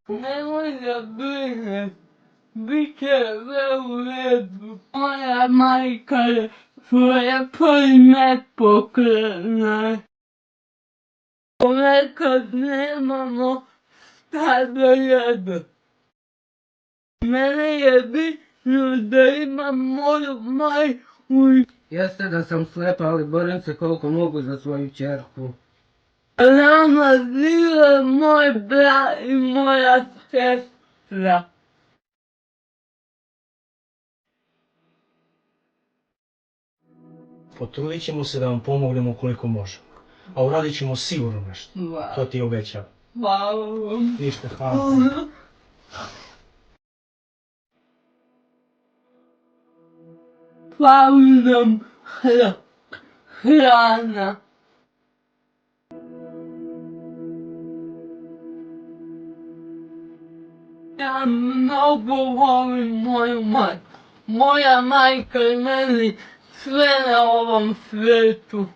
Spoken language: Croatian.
Nemoj da brineš, bit će sve u redu. Moja majka je svoje prvi nepokretna. Ponekad nemamo šta da jedemo. Mene je bitno da imam moju majku. Jeste da sam slepa, ali borim se koliko mogu za svoju ćerku. Nama žive moj brat i moja sestra. Potrudit ćemo se da vam pomognemo koliko možemo. A uradit ćemo sigurno nešto. To ti obećam. Hvala vam. Ništa, hvala. Fali nam hrana. Ja mnogo volim moju majku. Moja majka je meni sve na ovom svijetu.